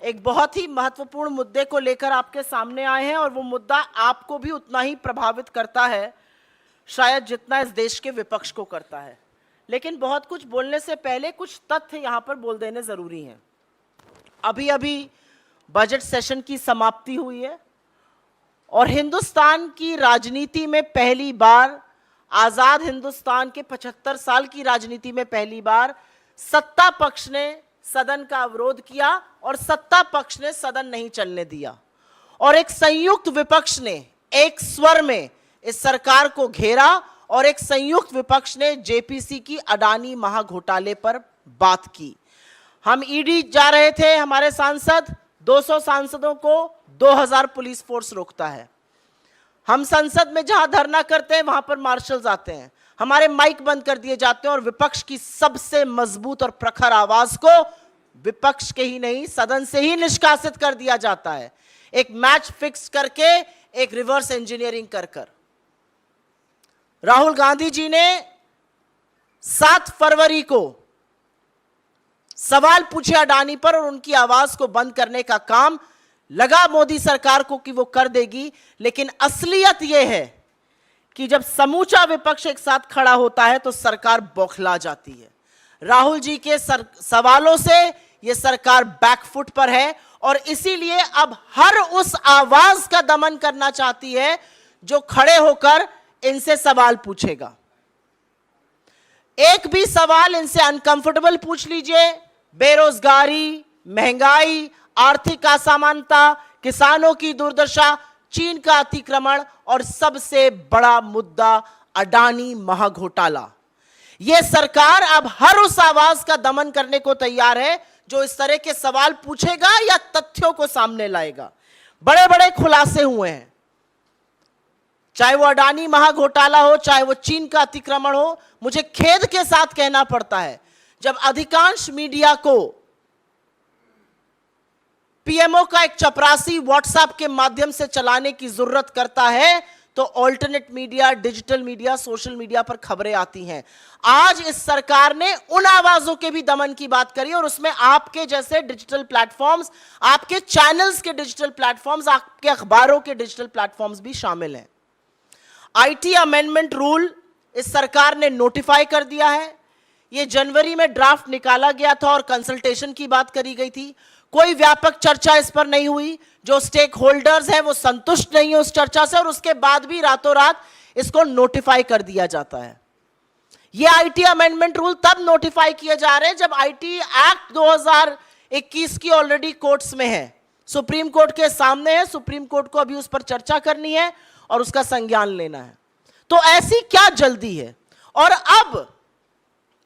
एक बहुत ही महत्वपूर्ण मुद्दे को लेकर आपके सामने आए हैं और वो मुद्दा आपको भी उतना ही प्रभावित करता है शायद जितना इस देश के विपक्ष को करता है। लेकिन बहुत कुछ बोलने से पहले कुछ तथ्य यहाँ पर बोल देने जरूरी हैं। अभी अभी बजट सेशन की समाप्ति हुई है और हिंदुस्तान की राजनीति में पहली बार, आजाद हिंदुस्तान के 75 साल की राजनीति में पहली बार सत्ता पक्ष ने सदन का अवरोध किया और सत्ता पक्ष ने सदन नहीं चलने दिया और एक संयुक्त विपक्ष ने एक स्वर में इस सरकार को घेरा और एक संयुक्त विपक्ष ने जेपीसी की अडानी महाघोटाले पर बात की। हम ईडी जा रहे थे, हमारे सांसद 200 सांसदों को 2000 पुलिस फोर्स रोकता है। हम संसद में जहां धरना करते हैं वहां पर मार्शल्स आते हैं, हमारे माइक बंद कर दिए जाते हैं और विपक्ष की सबसे मजबूत और प्रखर आवाज को विपक्ष के ही नहीं सदन से ही निष्कासित कर दिया जाता है, एक मैच फिक्स करके, एक रिवर्स इंजीनियरिंग कर कर। राहुल गांधी जी ने 7 फरवरी को सवाल पूछे अडानी पर और उनकी आवाज को बंद करने का काम लगा मोदी सरकार को कि वो कर देगी, लेकिन असलियत यह है कि जब समूचा विपक्ष एक साथ खड़ा होता है तो सरकार बौखला जाती है। राहुल जी के सवालों से यह सरकार बैकफुट पर है और इसीलिए अब हर उस आवाज का दमन करना चाहती है जो खड़े होकर इनसे सवाल पूछेगा। एक भी सवाल इनसे अनकंफर्टेबल पूछ लीजिए, बेरोजगारी, महंगाई, आर्थिक असमानता, किसानों की दुर्दशा, चीन का अतिक्रमण और सबसे बड़ा मुद्दा अडानी महाघोटाला। यह सरकार अब हर उस आवाज का दमन करने को तैयार है जो इस तरह के सवाल पूछेगा या तथ्यों को सामने लाएगा। बड़े बड़े खुलासे हुए हैं, चाहे वो अडानी महाघोटाला हो, चाहे वो चीन का अतिक्रमण हो। मुझे खेद के साथ कहना पड़ता है, जब अधिकांश मीडिया को पीएमओ का एक चपरासी व्हाट्सएप के माध्यम से चलाने की जरूरत करता है तो alternate media, digital media, social media पर खबरें आती हैं। आज इस सरकार ने उन आवाजों के भी दमन की बात करी और उसमें आपके जैसे डिजिटल प्लेटफॉर्म्स, आपके चैनल्स के डिजिटल प्लेटफॉर्म्स, आपके अखबारों के डिजिटल प्लेटफॉर्म्स भी शामिल हैं। आईटी अमेंडमेंट रूल इस सरकार ने नोटिफाई कर दिया है। यह जनवरी में ड्राफ्ट निकाला गया था और कंसल्टेशन की बात करी गई थी। कोई व्यापक चर्चा इस पर नहीं हुई। जो स्टेक होल्डर्स हैं वो संतुष्ट नहीं है उस चर्चा से और उसके बाद भी रातों रात इसको नोटिफाई कर दिया जाता है। ये आईटी अमेंडमेंट रूल तब नोटिफाई किए जा रहे हैं जब आईटी एक्ट 2021 की ऑलरेडी कोर्ट्स में है, सुप्रीम कोर्ट के सामने है। सुप्रीम कोर्ट को अभी उस पर चर्चा करनी है और उसका संज्ञान लेना है। तो ऐसी क्या जल्दी है? और अब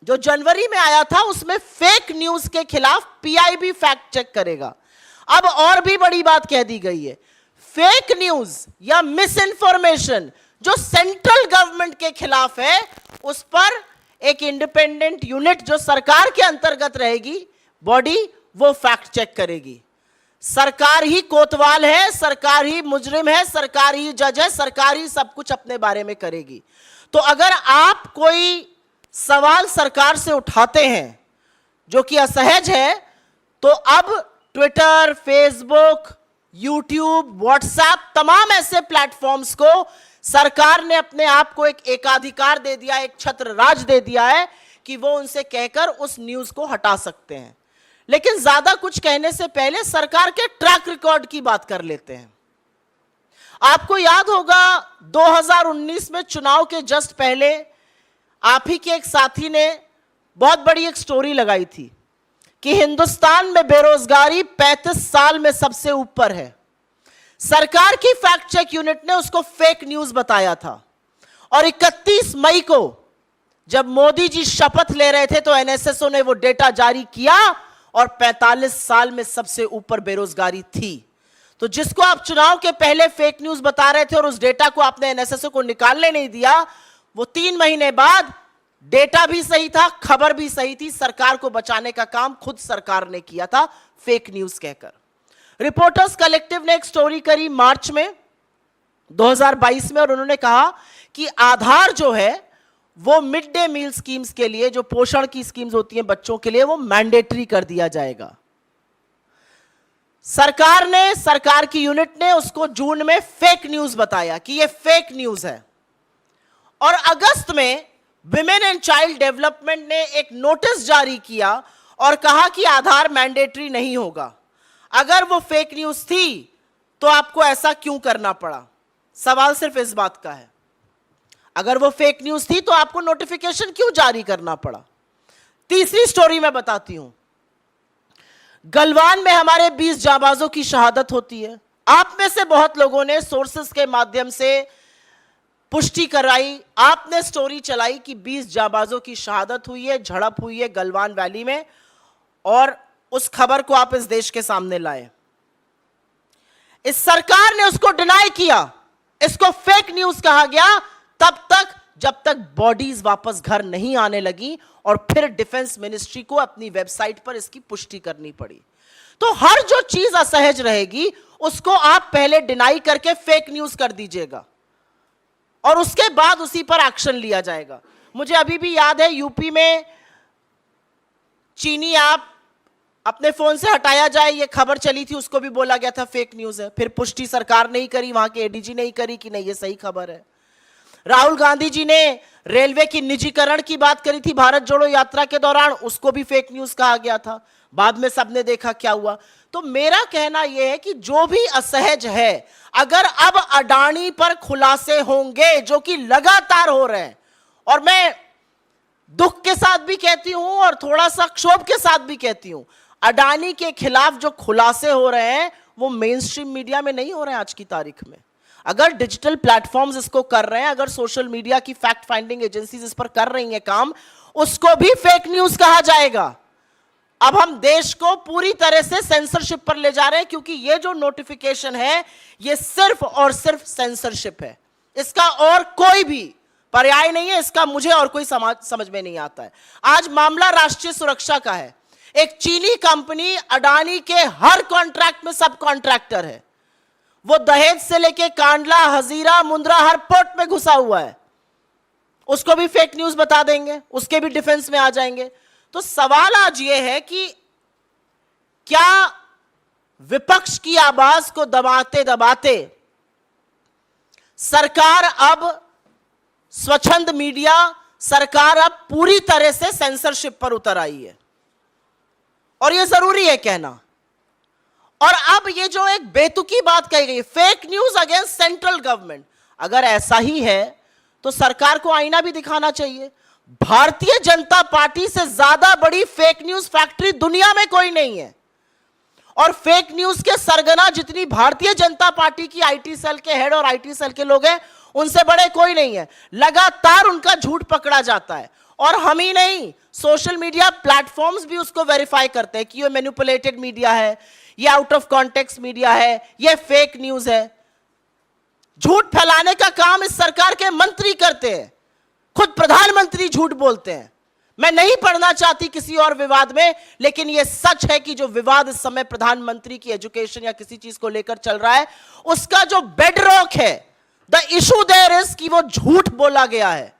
जो जनवरी में आया था उसमें फेक न्यूज के खिलाफ पीआईबी फैक्ट चेक करेगा। अब और भी बड़ी बात कह दी गई है, फेक न्यूज या मिस इंफॉर्मेशन जो सेंट्रल गवर्नमेंट के खिलाफ है उस पर एक इंडिपेंडेंट यूनिट जो सरकार के अंतर्गत रहेगी बॉडी, वो फैक्ट चेक करेगी। सरकार ही कोतवाल है, सरकार ही मुजरिम है, सरकार ही जज है, सरकार ही सब कुछ अपने बारे में करेगी। तो अगर आप कोई सवाल सरकार से उठाते हैं जो कि असहज है तो अब ट्विटर, फेसबुक, यूट्यूब, व्हाट्सएप, तमाम ऐसे प्लेटफॉर्म्स को सरकार ने अपने आप को एक एकाधिकार दे दिया, एक छत्र राज दे दिया है कि वो उनसे कहकर उस न्यूज को हटा सकते हैं। लेकिन ज्यादा कुछ कहने से पहले सरकार के ट्रैक रिकॉर्ड की बात कर लेते हैं। आपको याद होगा 2019 में चुनाव के जस्ट पहले आप ही के एक साथी ने बहुत बड़ी एक स्टोरी लगाई थी कि हिंदुस्तान में बेरोजगारी 35 साल में सबसे ऊपर है। सरकार की फैक्ट चेक यूनिट ने उसको फेक न्यूज बताया था और 31 मई को जब मोदी जी शपथ ले रहे थे तो एनएसएसओ ने वो डेटा जारी किया और 45 साल में सबसे ऊपर बेरोजगारी थी। तो जिसको आप चुनाव के पहले फेक न्यूज बता रहे थे और उस डेटा को आपने एनएसएसओ को निकालने नहीं दिया, वो 3 महीने बाद डेटा भी सही था, खबर भी सही थी। सरकार को बचाने का काम खुद सरकार ने किया था फेक न्यूज कहकर। रिपोर्टर्स कलेक्टिव ने एक स्टोरी करी मार्च में 2022 में और उन्होंने कहा कि आधार जो है वो मिड डे मील स्कीम्स के लिए, जो पोषण की स्कीम्स होती हैं बच्चों के लिए, वो मैंडेटरी कर दिया जाएगा। सरकार की यूनिट ने उसको जून में फेक न्यूज बताया कि ये फेक न्यूज है, और अगस्त में विमेन एंड चाइल्ड डेवलपमेंट ने एक नोटिस जारी किया और कहा कि आधार मैंडेटरी नहीं होगा। अगर वो फेक न्यूज थी तो आपको ऐसा क्यों करना पड़ा? सवाल सिर्फ इस बात का है, अगर वो फेक न्यूज थी तो आपको नोटिफिकेशन क्यों जारी करना पड़ा? तीसरी स्टोरी मैं बताती हूं। गलवान में हमारे 20 जाबाजों की शहादत होती है। आप में से बहुत लोगों ने सोर्सेस के माध्यम से पुष्टि कराई, आपने स्टोरी चलाई कि 20 जाबाजों की शहादत हुई है, झड़प हुई है गलवान वैली में, और उस खबर को आप इस देश के सामने लाए। इस सरकार ने उसको डिनाई किया, इसको फेक न्यूज कहा गया तब तक जब तक बॉडीज वापस घर नहीं आने लगी, और फिर डिफेंस मिनिस्ट्री को अपनी वेबसाइट पर इसकी पुष्टि करनी पड़ी। तो हर जो चीज असहज रहेगी उसको आप पहले डिनाई करके फेक न्यूज कर दीजिएगा और उसके बाद उसी पर एक्शन लिया जाएगा। मुझे अभी भी याद है, यूपी में चीनी ऐप अपने फोन से हटाया जाए, ये खबर चली थी, उसको भी बोला गया था फेक न्यूज है। फिर पुष्टि सरकार नहीं करी, वहां के एडीजी नहीं करी कि नहीं ये सही खबर है। राहुल गांधी जी ने रेलवे की निजीकरण की बात करी थी भारत जोड़ो यात्रा के दौरान, उसको भी फेक न्यूज कहा गया था। बाद में सबने देखा क्या हुआ। तो मेरा कहना यह है कि जो भी असहज है, अगर अब अडानी पर खुलासे होंगे जो कि लगातार हो रहे हैं, और मैं दुख के साथ भी कहती हूं और थोड़ा सा क्षोभ के साथ भी कहती हूं, अडानी के खिलाफ जो खुलासे हो रहे हैं वो मेन स्ट्रीम मीडिया में नहीं हो रहे हैं आज की तारीख में। अगर डिजिटल प्लेटफॉर्म्स इसको कर रहे हैं, अगर सोशल मीडिया की फैक्ट फाइंडिंग एजेंसीज इस पर कर रही हैं काम, उसको भी फेक न्यूज कहा जाएगा। अब हम देश को पूरी तरह से सेंसरशिप पर ले जा रहे हैं, क्योंकि ये जो नोटिफिकेशन है ये सिर्फ और सिर्फ सेंसरशिप है, इसका और कोई भी पर्याय नहीं है। इसका मुझे और कोई समझ में नहीं आता है। आज मामला राष्ट्रीय सुरक्षा का है। एक चीनी कंपनी अडानी के हर कॉन्ट्रैक्ट में सब कॉन्ट्रैक्टर है। वो दहेज से लेके कांडला, हजीरा, मुंद्रा हर पोर्ट में घुसा हुआ है। उसको भी फेक न्यूज बता देंगे, उसके भी डिफेंस में आ जाएंगे। तो सवाल आज ये है कि क्या विपक्ष की आवाज को दबाते दबाते सरकार अब स्वच्छंद मीडिया, सरकार अब पूरी तरह से सेंसरशिप पर उतर आई है, और यह जरूरी है कहना। और अब ये जो एक बेतुकी बात कही गई, fake news against central government, अगर ऐसा ही है तो सरकार को आईना भी दिखाना चाहिए। भारतीय जनता पार्टी से ज्यादा बड़ी फेक न्यूज फैक्ट्री दुनिया में कोई नहीं है, और फेक न्यूज के सरगना जितनी भारतीय जनता पार्टी की आईटी सेल के हेड और आईटी सेल के लोग हैं, उनसे बड़े कोई नहीं है। लगातार उनका झूठ पकड़ा जाता है, और हम ही नहीं, सोशल मीडिया प्लेटफॉर्म्स भी उसको वेरीफाई करते हैं कि ये मैनिपुलेटेड मीडिया है, ये आउट ऑफ कॉन्टेक्स्ट मीडिया है, ये फेक न्यूज है। झूठ फैलाने का काम इस सरकार के मंत्री करते हैं, खुद प्रधानमंत्री झूठ बोलते हैं। मैं नहीं पढ़ना चाहती किसी और विवाद में, लेकिन यह सच है कि जो विवाद इस समय प्रधानमंत्री की एजुकेशन या किसी चीज को लेकर चल रहा है, उसका जो बेडरॉक है, द इशू देयर इज कि वो झूठ बोला गया है।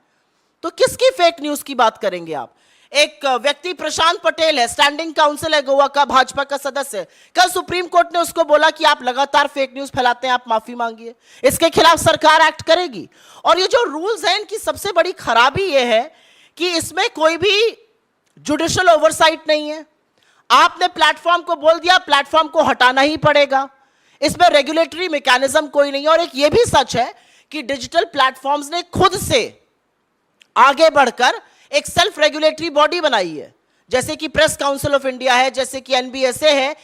तो किसकी फेक न्यूज की बात करेंगे आप? एक व्यक्ति प्रशांत पटेल है, स्टैंडिंग काउंसिल है गोवा का, भाजपा का सदस्य। कल सुप्रीम कोर्ट ने उसको बोला कि आप लगातार फेक न्यूज फैलाते हैं, आप माफी मांगिए। इसके खिलाफ सरकार एक्ट करेगी। और ये जो रूल्स हैं, इनकी सबसे बड़ी खराबी ये है कि इसमें कोई भी जुडिशियल ओवरसाइट नहीं है। आपने प्लेटफॉर्म को बोल दिया, प्लेटफॉर्म को हटाना ही पड़ेगा। इसमें रेगुलेटरी मैकेनिज्म कोई नहीं है। और एक ये भी सच है कि डिजिटल प्लेटफॉर्म्स ने खुद से आगे बढ़कर एक सेल्फ रेगुलेटरी बॉडी बनाई है, जैसे कि प्रेस काउंसिल ऑफ इंडिया है, जैसे कि एनबीएसए है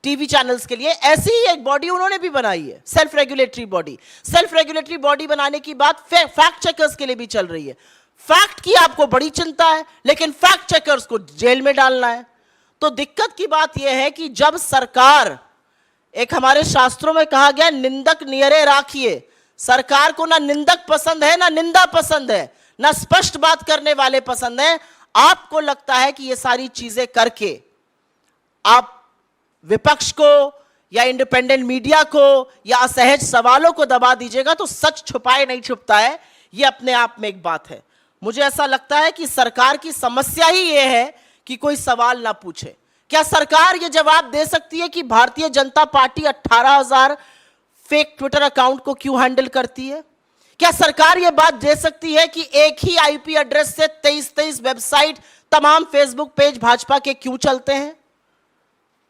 टीवी चैनल्स के लिए, ऐसी ही एक बॉडी उन्होंने भी बनाई है, self regulatory body. Self regulatory body बनाने की बात फैक्ट चेकर्स के लिए भी चल रही है। फैक्ट की आपको बड़ी चिंता है, लेकिन फैक्ट चेकर्स को जेल में डालना है। तो दिक्कत की बात यह है कि जब सरकार, एक हमारे शास्त्रों में कहा गया, निंदक नियरे राखिए। सरकार को ना निंदक पसंद है, ना निंदा पसंद है, ना स्पष्ट बात करने वाले पसंद हैं। आपको लगता है कि ये सारी चीजें करके आप विपक्ष को या इंडिपेंडेंट मीडिया को या असहज सवालों को दबा दीजिएगा, तो सच छुपाए नहीं छुपता है। ये अपने आप में एक बात है। मुझे ऐसा लगता है कि सरकार की समस्या ही यह है कि कोई सवाल ना पूछे, क्या सरकार यह जवाब दे सकती है कि Bharatiya Janata party 18,000 fake Twitter account को क्यों हैंडल करती है? क्या सरकार यह बात दे सकती है कि एक ही आईपी एड्रेस से 23 वेबसाइट, तमाम फेसबुक पेज भाजपा के क्यों चलते हैं,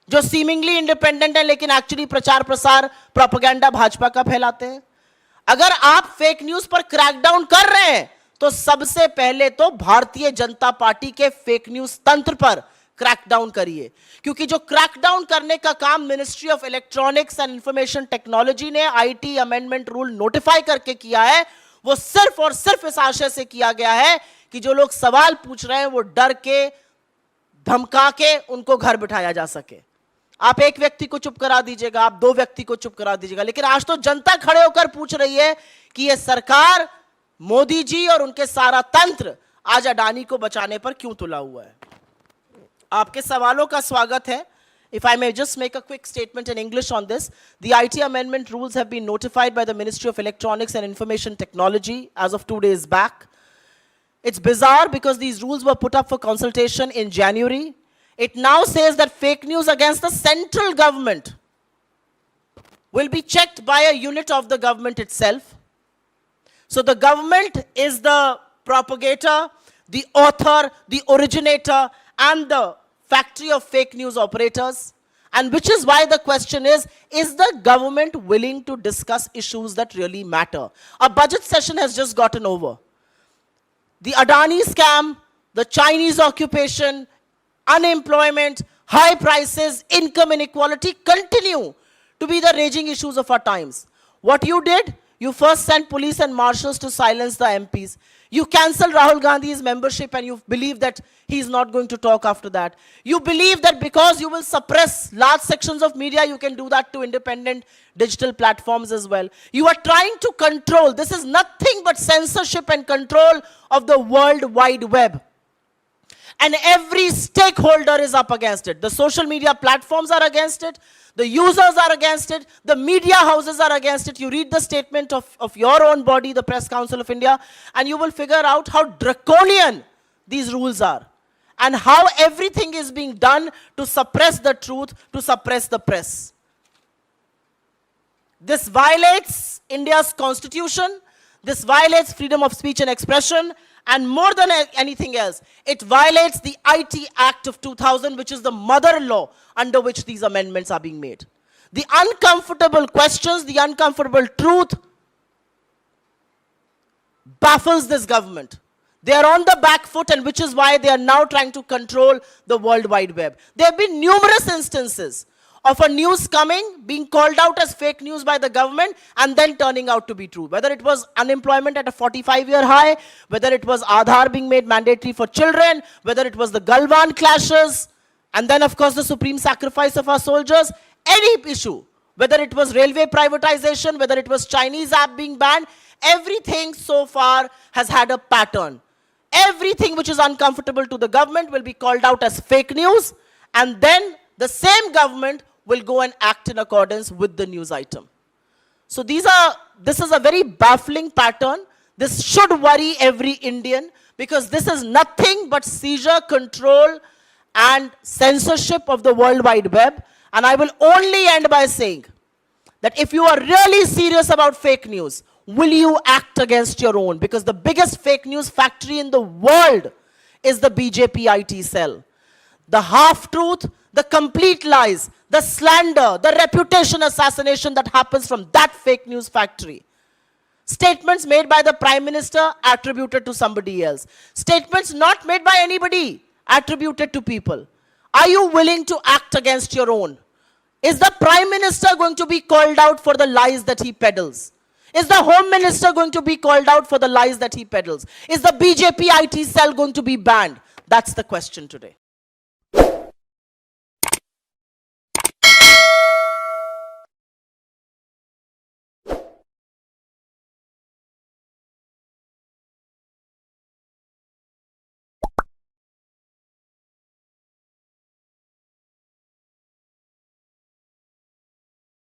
जो सीमिंगली इंडिपेंडेंट है लेकिन एक्चुअली प्रचार प्रसार प्रोपेगेंडा भाजपा का फैलाते हैं? अगर आप फेक न्यूज पर क्रैकडाउन कर रहे हैं तो सबसे पहले तो भारतीय जनता पार्टी के फेक न्यूज तंत्र पर क्रैकडाउन करिए, क्योंकि जो क्रैकडाउन करने का काम ministry of electronics and information technology ने आईटी अमेंडमेंट रूल नोटिफाई करके किया है, वो सिर्फ और सिर्फ इस आशय से किया गया है कि जो लोग सवाल पूछ रहे हैं वो डर के, धमका के उनको घर बिठाया जा सके। आप एक व्यक्ति को चुप करा दीजिएगा, आप दो व्यक्ति को चुप करा दीजिएगा, लेकिन आज तो जनता खड़े होकर पूछ रही है कि यह सरकार, मोदी जी और उनके सारा तंत्र आज अडानी को बचाने पर क्यों तुला हुआ है। आपके सवालों का स्वागत है। If I may just make a quick statement in English on this, the IT amendment rules have been notified by the Ministry of Electronics and Information Technology as of 2 days back. It's bizarre because these rules were put up for consultation in January. It now says that fake news against the central government will be checked by a unit of the government itself. So the government is the propagator, the author, the originator, and the factory of fake news operators. And which is why the question is the government willing to discuss issues that really matter? A budget session has just gotten over. The Adani scam, the Chinese occupation, unemployment, high prices, income inequality continue to be the raging issues of our times. What you did? You first sent police and marshals to silence the MPs. You cancelled Rahul Gandhi's membership and you believe that he's not going to talk after that. You believe that because you will suppress large sections of media, you can do that to independent digital platforms as well. You are trying to control. This is nothing but censorship and control of the World Wide Web. And every stakeholder is up against it. The social media platforms are against it. The users are against it. The media houses are against it. You read the statement of your own body, the Press Council of India, and you will figure out how draconian these rules are and how everything is being done to suppress the truth, to suppress the press. This violates India's constitution. This violates freedom of speech and expression. And more than anything else, it violates the IT Act of 2000, which is the mother law under which these amendments are being made. The uncomfortable questions, the uncomfortable truth baffles this government. They are on the back foot, and which is why they are now trying to control the World Wide Web. There have been numerous instances of a news coming, being called out as fake news by the government, and then turning out to be true. Whether it was unemployment at a 45-year high, whether it was Aadhaar being made mandatory for children, whether it was the Galwan clashes, and then of course the supreme sacrifice of our soldiers, any issue, whether it was railway privatization, whether it was Chinese app being banned, everything so far has had a pattern. Everything which is uncomfortable to the government will be called out as fake news, and then the same government will go and act in accordance with the news item. So this is a very baffling pattern. This should worry every Indian, because this is nothing but seizure, control, and censorship of the World Wide Web. And I will only end by saying that if you are really serious about fake news, will you act against your own? Because the biggest fake news factory in the world is the BJP IT cell. The half-truth, the complete lies, the slander, the reputation assassination that happens from that fake news factory. Statements made by the Prime Minister attributed to somebody else. Statements not made by anybody attributed to people. Are you willing to act against your own? Is the Prime Minister going to be called out for the lies that he peddles? Is the Home Minister going to be called out for the lies that he peddles? Is the BJP IT cell going to be banned? That's the question today.